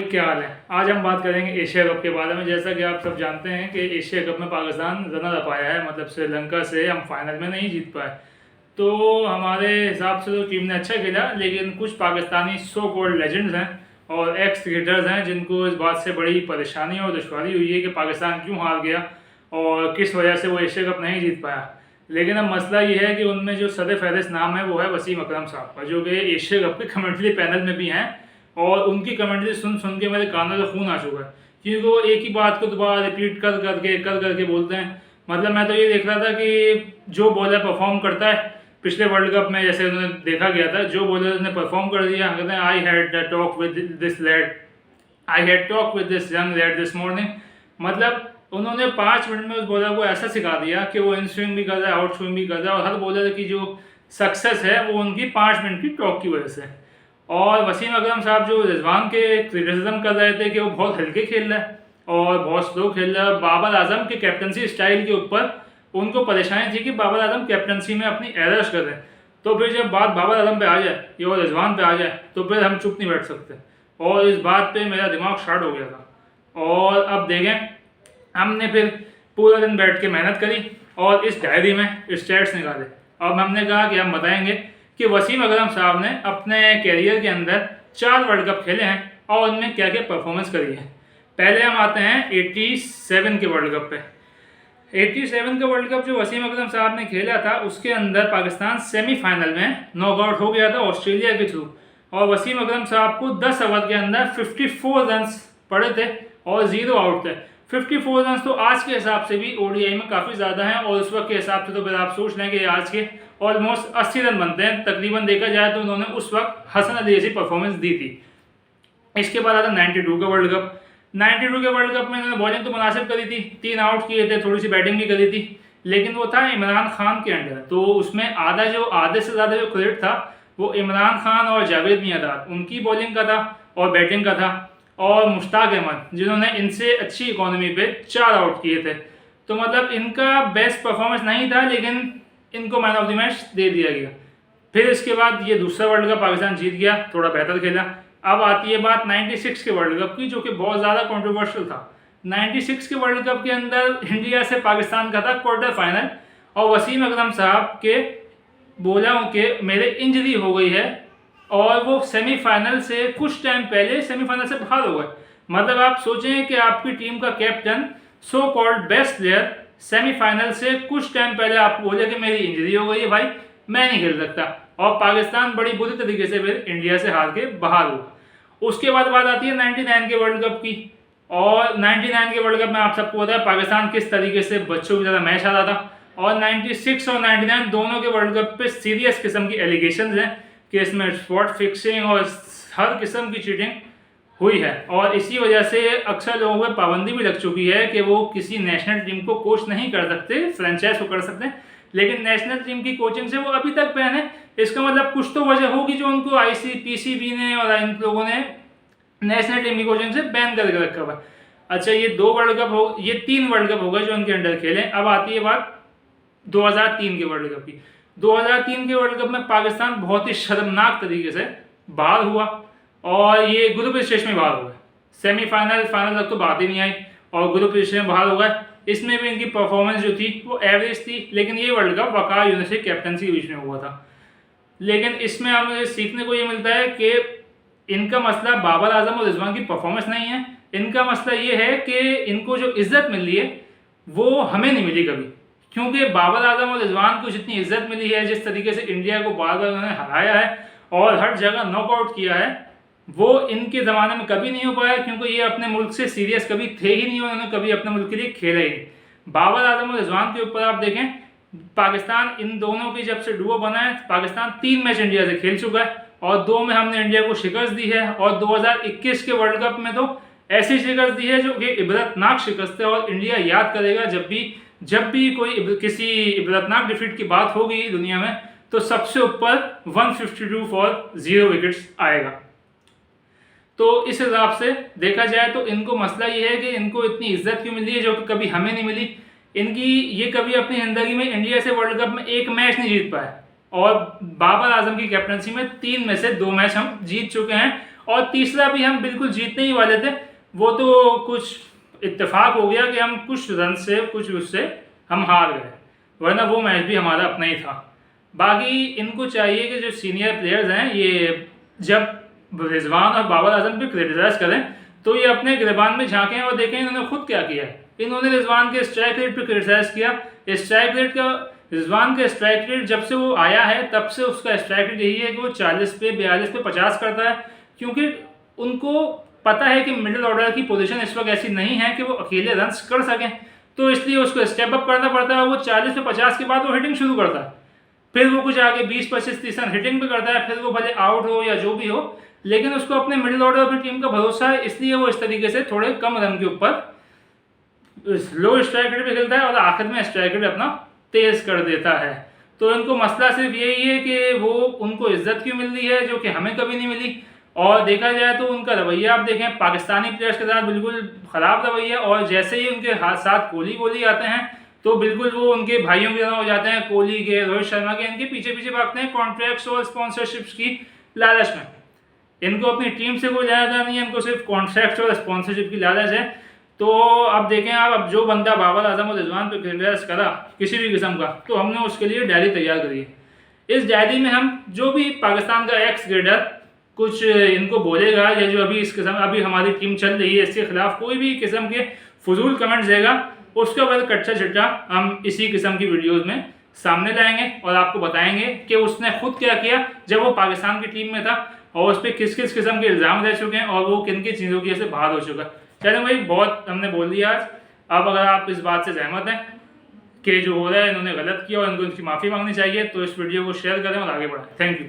भाई क्या हाल है। आज हम बात करेंगे एशिया कप के बारे में। जैसा कि आप सब जानते हैं कि एशिया कप में पाकिस्तान रनर अप आया है, मतलब श्रीलंका से हम फाइनल में नहीं जीत पाए। तो हमारे हिसाब से तो टीम ने अच्छा खेला, लेकिन कुछ पाकिस्तानी सो कॉल्ड लेजेंड्स हैं और एक्स क्रिकेटर्स हैं जिनको इस बात से बड़ी परेशानी और दुश्वारी हुई है कि पाकिस्तान क्यों हार गया और किस वजह से वो एशिया कप नहीं जीत पाया। लेकिन अब मसला ये है कि उनमें जो सदर फहरिस्त नाम है वो है वसीम अकरम साहब का, जो कि एशिया कप के कमेंट्री पैनल में भी हैं। और उनकी कमेंट्री सुन सुन के मेरे कानों से खून आ चुका है, क्योंकि वो एक ही बात को दोबारा रिपीट कर करके बोलते हैं। मतलब मैं तो ये देख रहा था कि जो बॉलर परफॉर्म करता है पिछले वर्ल्ड कप में, जैसे उन्होंने देखा गया था, जो बॉलर ने परफॉर्म कर दिया, कहते हैं I had talk with this lad, I had talk with this young lad this morning. मतलब उन्होंने 5 मिनट में उस बॉलर को ऐसा सिखा दिया कि वो इन स्विंग भी कर रहा है, आउट स्विंग भी कर रहा है, और हर बॉलर की जो सक्सेस है वो उनकी 5 मिनट की टॉक की वजह से। और वसीम अकरम साहब जो रिजवान के क्रिटिसिज्म कर रहे थे कि वो बहुत हल्के खेल रहा है और बहुत स्लो खेल रहा है, बाबर आजम के कैप्टनसी स्टाइल के ऊपर उनको परेशानी थी कि बाबर आजम कैप्टनसी में अपनी एरर्स कर रहे हैं। तो फिर जब बात बाबर आजम पे आ जाए या रिजवान पे आ जाए तो फिर हम चुप नहीं बैठ सकते, और इस बात पे मेरा दिमाग शार्ट हो गया था। और अब देखें, हमने फिर पूरा दिन बैठ के मेहनत करी और इस डायरी में स्टैट्स निकाले। अब हमने कहा कि हम बताएंगे कि वसीम अकरम साहब ने अपने कैरियर के अंदर 4 वर्ल्ड कप खेले हैं और उनमें क्या क्या परफॉर्मेंस करी है। पहले हम आते हैं 87 के वर्ल्ड कप पे। 87 का वर्ल्ड कप जो वसीम अकरम साहब ने खेला था, उसके अंदर पाकिस्तान सेमीफाइनल में नॉकआउट हो गया था ऑस्ट्रेलिया के थ्रू, और वसीम अकरम साहब को 10 ओवर के अंदर 54 रन पड़े थे और 0 आउट थे। 54 रन तो आज के हिसाब से भी ओडीआई में काफ़ी ज़्यादा हैं, और उस वक्त के हिसाब से तो फिर आप सोच लें कि आज के ऑलमोस्ट 80 रन बनते हैं तकरीबन। देखा जाए तो उन्होंने उस वक्त हसन अली जैसी परफॉर्मेंस दी थी। इसके बाद आता 92 का वर्ल्ड कप। 92 के वर्ल्ड कप में उन्होंने बॉलिंग तो मुनासिब करी थी, 3 आउट किए थे, थोड़ी सी बैटिंग भी करी थी, लेकिन वो था इमरान खान के अंडर। तो उसमें आधे से ज़्यादा जो क्रेडिट था वो इमरान खान और जावेद मियांदाद उनकी बॉलिंग का था और बैटिंग का था, और मुश्ताक अहमद जिन्होंने इनसे अच्छी इकोनॉमी पे 4 आउट किए थे। तो मतलब इनका बेस्ट परफॉर्मेंस नहीं था, लेकिन इनको मैन ऑफ द मैच दे दिया गया। फिर इसके बाद ये दूसरा वर्ल्ड कप पाकिस्तान जीत गया, थोड़ा बेहतर खेला। अब आती है बात 96 के वर्ल्ड कप की, जो कि बहुत ज़्यादा कंट्रोवर्शियल था। 96 के वर्ल्ड कप के अंदर इंडिया से पाकिस्तान का था क्वार्टर फाइनल, और वसीम अकरम साहब के बोला कि मेरे इंजरी हो गई है, और वो सेमीफाइनल से कुछ टाइम पहले सेमीफाइनल से बाहर हो गए। मतलब आप सोचें कि आपकी टीम का captain, so called best player, semifinal से कुछ टाइम पहले आपको बोले कि मेरी इंजरी हो गई है भाई, मैं नहीं खेल सकता, और पाकिस्तान बड़ी बुरी तरीके से फिर इंडिया से हार के बाहर हुआ। उसके बाद बात आती है 99 के वर्ल्ड कप की, और 99 के वर्ल्ड कप में आप सबको पता है पाकिस्तान किस तरीके से बच्चों की ज़्यादा मैच आ रहा था। और 96 और 99 दोनों के वर्ल्ड कप पे सीरियस किस्म की एलिगेशन हैं कि इसमें स्पॉट फिक्सिंग और हर किस्म की चीटिंग हुई है, और इसी वजह से अक्सर लोगों पर पाबंदी भी लग चुकी है कि वो किसी नेशनल टीम को कोच नहीं कर सकते, फ्रेंचाइज को कर सकते हैं, लेकिन नेशनल टीम की कोचिंग से वो अभी तक बैन है। इसका मतलब कुछ तो वजह होगी जो उनको पीसीबी ने और इन लोगों ने नेशनल टीम की कोचिंग से बैन करके रखा हुआ है। अच्छा, ये 2 वर्ल्ड कप हो, ये 3 वर्ल्ड कप हो गए जो उनके अंडर खेले। अब आती है बात 2003 के वर्ल्ड कप की। 2003 के वर्ल्ड कप में पाकिस्तान बहुत ही शर्मनाक तरीके से बाहर हुआ, और ये ग्रुप स्टेज में बाहर हो गए। सेमीफाइनल फाइनल तक तो बात ही नहीं आई, और ग्रुप स्टेज में बाहर हो गए। इसमें भी इनकी परफॉर्मेंस जो थी वो एवरेज थी, लेकिन ये वर्ल्ड कप वक़ार यूनिस की कैप्टनसी के बीच में हुआ था। लेकिन इसमें हमें सीखने को ये मिलता है कि इनका मसला बाबर आजम और रिजवान की परफॉर्मेंस नहीं है, इनका मसला ये है कि इनको जो इज्जत मिल रही है वो हमें नहीं मिली कभी। क्योंकि बाबर आजम और रिजवान को जितनी इज्जत मिली है, जिस तरीके से इंडिया को बार बार उन्होंने हराया है और हर जगह नॉकआउट किया है, वो इनके ज़माने में कभी नहीं हो पाया, क्योंकि ये अपने मुल्क से सीरियस कभी थे ही नहीं, उन्होंने कभी अपने मुल्क के लिए खेला ही नहीं। बाबर आजम और रिजवान के ऊपर आप देखें, पाकिस्तान इन दोनों की जब से डुओ बना है, पाकिस्तान 3 मैच इंडिया से खेल चुका है और 2 में हमने इंडिया को शिकस्त दी है, और 2021 के वर्ल्ड कप में तो ऐसी शिकस्त दी है जो कि इबरतनाक शिकस्त है, और इंडिया याद करेगा जब भी कोई किसी इबरतनाक डिफीट की बात होगी दुनिया में, तो सबसे ऊपर 152 फॉर 0 विकेट्स आएगा। तो इस हिसाब से देखा जाए तो इनको मसला ये है कि इनको इतनी इज्जत क्यों मिली है जो कि कभी हमें नहीं मिली। ये कभी अपनी ज़िंदगी में इंडिया से वर्ल्ड कप में 1 मैच नहीं जीत पाए, और बाबर आजम की कैप्टनसी में 3 में से 2 मैच हम जीत चुके हैं, और तीसरा भी हम बिल्कुल जीतने ही वाले थे, वो तो कुछ इत्तेफाक हो गया कि हम कुछ रन से कुछ उससे हम हार गए, वरना वो मैच भी हमारा अपना ही था। बाकी इनको चाहिए कि जो सीनियर प्लेयर्स हैं ये जब रिजवान और बाबर आजम पे क्रिटिसाइज करें तो ये अपने गिरबान में झांकें और देखें इन्होंने खुद क्या किया है। इन्होंने रिजवान के स्ट्राइक रेट पे क्रिटिसाइज किया। स्ट्राइक रेट का रिजवान का स्ट्राइक रेट जब से वो आया है तब से उसका स्ट्राइक रेट यही है कि वो 40 पे 42 पे 50 करता है, क्योंकि उनको पता है कि मिडिल ऑर्डर की पोजीशन इस वक्त ऐसी नहीं है कि वो अकेले रन कर सकें, तो इसलिए उसको स्टेप अप करना पड़ता है। वो 40 पे 50 के बाद वो हिटिंग शुरू करता है, फिर वो कुछ आगे 20-25-30 रन हिटिंग भी करता है, फिर वो भले आउट हो या जो भी हो, लेकिन उसको अपने मिडिल ऑर्डर अपनी टीम का भरोसा है, इसलिए वो इस तरीके से थोड़े कम रन के ऊपर लो स्ट्राइक रेट पे खेलता है और आखिर में स्ट्राइक रेट अपना तेज कर देता है। तो इनको मसला सिर्फ यही है कि वो उनको इज्जत क्यों मिल रही है जो कि हमें कभी नहीं मिली। और देखा जाए तो उनका रवैया आप देखें पाकिस्तानी प्लेयर्स के साथ बिल्कुल ख़राब रवैया, और जैसे ही उनके साथ कोहली आते हैं तो बिल्कुल वो उनके भाइयों की तरह हो जाते हैं, कोहली के, रोहित शर्मा के, इनके पीछे पीछे भागते हैं कॉन्ट्रैक्ट्स और स्पॉन्सरशिप्स की लालच में। इनको अपनी टीम से कोई ज़्यादा नहीं है, इनको सिर्फ कॉन्ट्रैक्ट्स और स्पॉन्सरशिप की लालच है। तो अब देखें आप, अब जो बंदा बाबर आजम और रिजवान पे क्रिटिसाइज करा किसी भी किस्म का, तो हमने उसके लिए डायरी तैयार करी है। इस डायरी में हम जो भी पाकिस्तान का एक्स क्रिकेटर कुछ इनको बोलेगा या जो अभी इस किस्म अभी हमारी टीम चल रही है इसके खिलाफ कोई भी किस्म के फजूल कमेंट्स देगा, उसका बाद कच्चा चिट्टा हम इसी किस्म की वीडियोज़ में सामने लाएंगे और आपको बताएंगे कि उसने खुद क्या किया जब वो पाकिस्तान की टीम में था और उस पर किस किस किस्म के इल्ज़ाम रह चुके हैं और वो किन किन चीज़ों की वजह से बाहर हो चुका है। चलो भाई, बहुत हमने बोल दिया आज। अब अगर आप इस बात से सहमत हैं कि जो हो रहा है इन्होंने गलत किया और इनको इनकी माफ़ी मांगनी चाहिए, तो इस वीडियो को शेयर करें और आगे बढ़ाएं। Thank you.